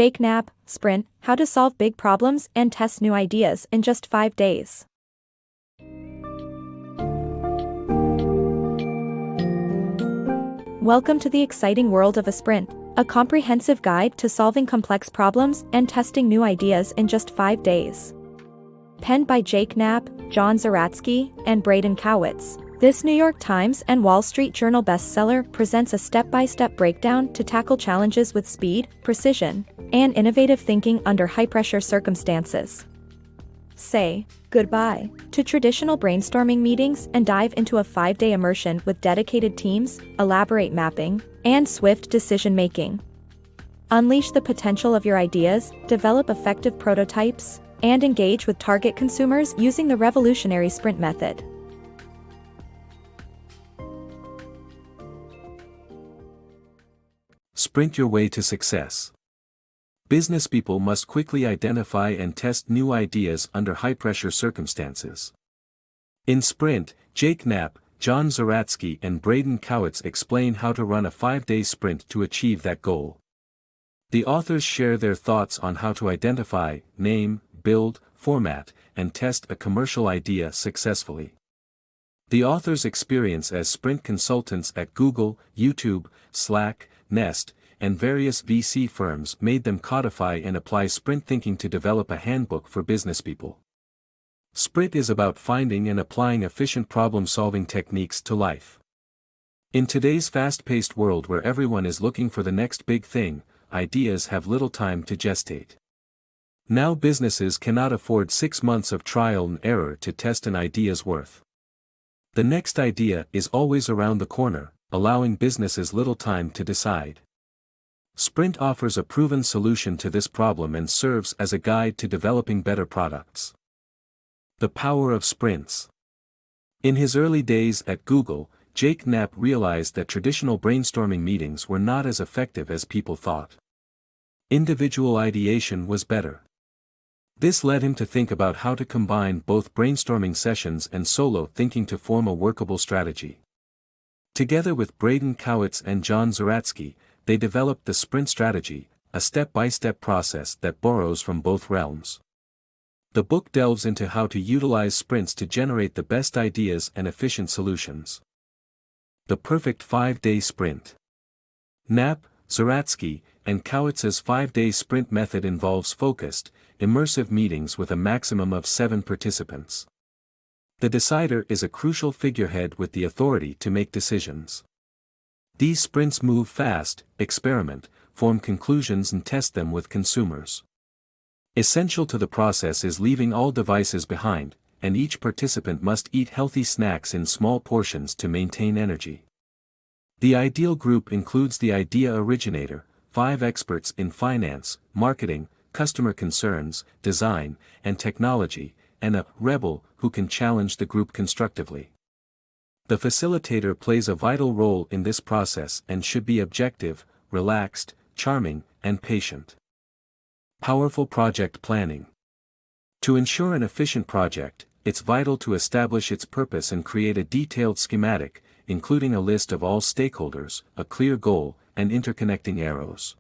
Jake Knapp, Sprint, How to Solve Big Problems and Test New Ideas in Just 5 Days. Welcome to the exciting world of a sprint, a comprehensive guide to solving complex problems and testing new ideas in just 5 days. Penned by Jake Knapp, John Zeratsky, and Braden Kowitz, this New York Times and Wall Street Journal bestseller presents a step-by-step breakdown to tackle challenges with speed, precision, and innovative thinking under high-pressure circumstances. Say goodbye to traditional brainstorming meetings and dive into a 5-day immersion with dedicated teams, elaborate mapping, and swift decision-making. Unleash the potential of your ideas, develop effective prototypes, and engage with target consumers using the revolutionary sprint method. Sprint your way to success. Business people must quickly identify and test new ideas under high-pressure circumstances. In Sprint, Jake Knapp, John Zeratsky and Braden Kowitz explain how to run a 5-day sprint to achieve that goal. The authors share their thoughts on how to identify, name, build, format, and test a commercial idea successfully. The authors' experience as sprint consultants at Google, YouTube, Slack, Nest, and various VC firms made them codify and apply sprint thinking to develop a handbook for business people. Sprint is about finding and applying efficient problem-solving techniques to life. In today's fast-paced world where everyone is looking for the next big thing, ideas have little time to gestate. Now businesses cannot afford 6 months of trial and error to test an idea's worth. The next idea is always around the corner, allowing businesses little time to decide. Sprint offers a proven solution to this problem and serves as a guide to developing better products. The power of sprints. In his early days at Google, Jake Knapp realized that traditional brainstorming meetings were not as effective as people thought. Individual ideation was better. This led him to think about how to combine both brainstorming sessions and solo thinking to form a workable strategy. Together with Braden Kowitz and John Zeratsky, they developed the sprint strategy, a step-by-step process that borrows from both realms. The book delves into how to utilize sprints to generate the best ideas and efficient solutions. The perfect 5-day sprint. Knapp, Zeratsky, and Kowitz's 5-day sprint method involves focused, immersive meetings with a maximum of 7 participants. The decider is a crucial figurehead with the authority to make decisions. These sprints move fast, experiment, form conclusions and test them with consumers. Essential to the process is leaving all devices behind, and each participant must eat healthy snacks in small portions to maintain energy. The ideal group includes the idea originator, 5 experts in finance, marketing, customer concerns, design, and technology, and a rebel who can challenge the group constructively. The facilitator plays a vital role in this process and should be objective, relaxed, charming, and patient. Powerful project planning. To ensure an efficient project, it's vital to establish its purpose and create a detailed schematic, including a list of all stakeholders, a clear goal, and interconnecting arrows.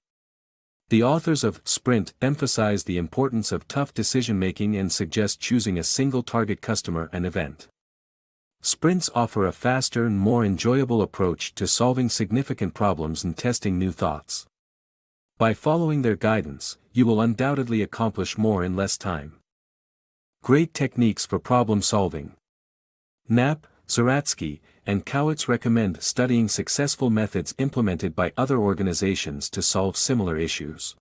The authors of Sprint emphasize the importance of tough decision-making and suggest choosing a single target customer and event. Sprints offer a faster and more enjoyable approach to solving significant problems and testing new thoughts. By following their guidance, you will undoubtedly accomplish more in less time. Great techniques for problem solving. Knapp, Zeratsky, and Kowitz recommend studying successful methods implemented by other organizations to solve similar issues.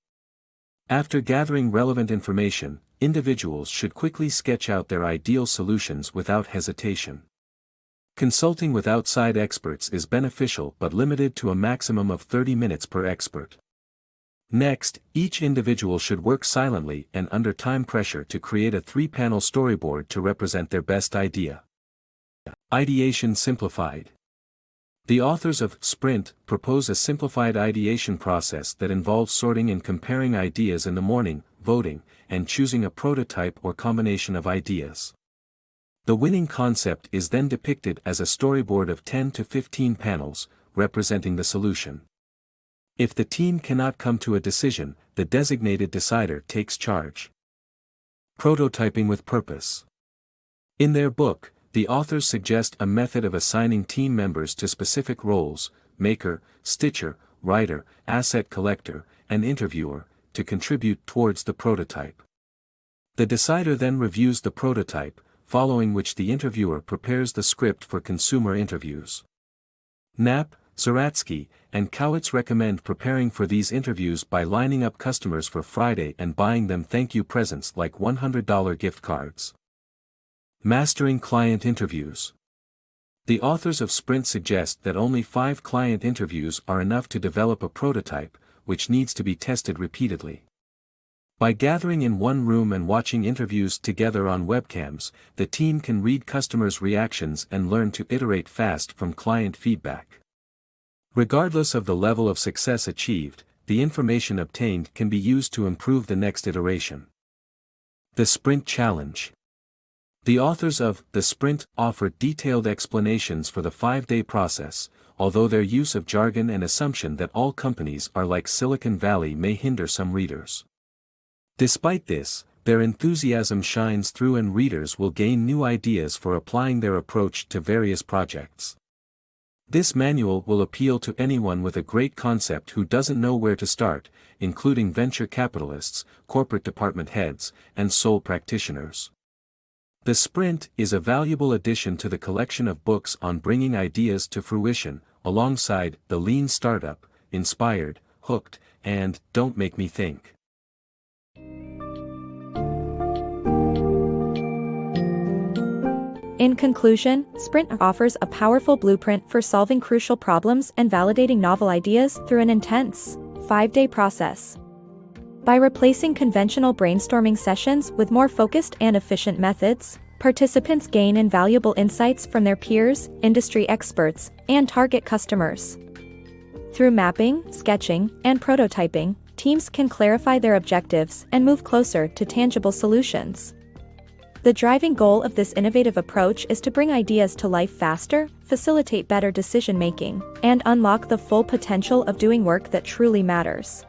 After gathering relevant information, individuals should quickly sketch out their ideal solutions without hesitation. Consulting with outside experts is beneficial but limited to a maximum of 30 minutes per expert. Next, each individual should work silently and under time pressure to create a 3-panel storyboard to represent their best idea. Ideation Simplified. The authors of Sprint propose a simplified ideation process that involves sorting and comparing ideas in the morning, voting, and choosing a prototype or combination of ideas. The winning concept is then depicted as a storyboard of 10 to 15 panels, representing the solution. If the team cannot come to a decision, the designated decider takes charge. Prototyping with purpose. In their book, the authors suggest a method of assigning team members to specific roles: maker, stitcher, writer, asset collector, and interviewer, to contribute towards the prototype. The decider then reviews the prototype, following which the interviewer prepares the script for consumer interviews. Knapp, Zeratsky, and Kowitz recommend preparing for these interviews by lining up customers for Friday and buying them thank you presents like $100 gift cards. Mastering client interviews. The authors of Sprint suggest that only 5 client interviews are enough to develop a prototype, which needs to be tested repeatedly. By gathering in one room and watching interviews together on webcams, the team can read customers' reactions and learn to iterate fast from client feedback. Regardless of the level of success achieved, the information obtained can be used to improve the next iteration. The Sprint Challenge. The authors of The Sprint offer detailed explanations for the 5-day process, although their use of jargon and assumption that all companies are like Silicon Valley may hinder some readers. Despite this, their enthusiasm shines through and readers will gain new ideas for applying their approach to various projects. This manual will appeal to anyone with a great concept who doesn't know where to start, including venture capitalists, corporate department heads, and sole practitioners. The Sprint is a valuable addition to the collection of books on bringing ideas to fruition, alongside The Lean Startup, Inspired, Hooked, and Don't Make Me Think. In conclusion, Sprint offers a powerful blueprint for solving crucial problems and validating novel ideas through an intense, 5-day process. By replacing conventional brainstorming sessions with more focused and efficient methods, participants gain invaluable insights from their peers, industry experts, and target customers. Through mapping, sketching, and prototyping, teams can clarify their objectives and move closer to tangible solutions. The driving goal of this innovative approach is to bring ideas to life faster, facilitate better decision-making, and unlock the full potential of doing work that truly matters.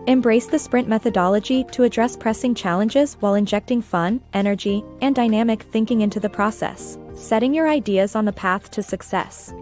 Embrace the Sprint methodology to address pressing challenges while injecting fun, energy, and dynamic thinking into the process, setting your ideas on the path to success.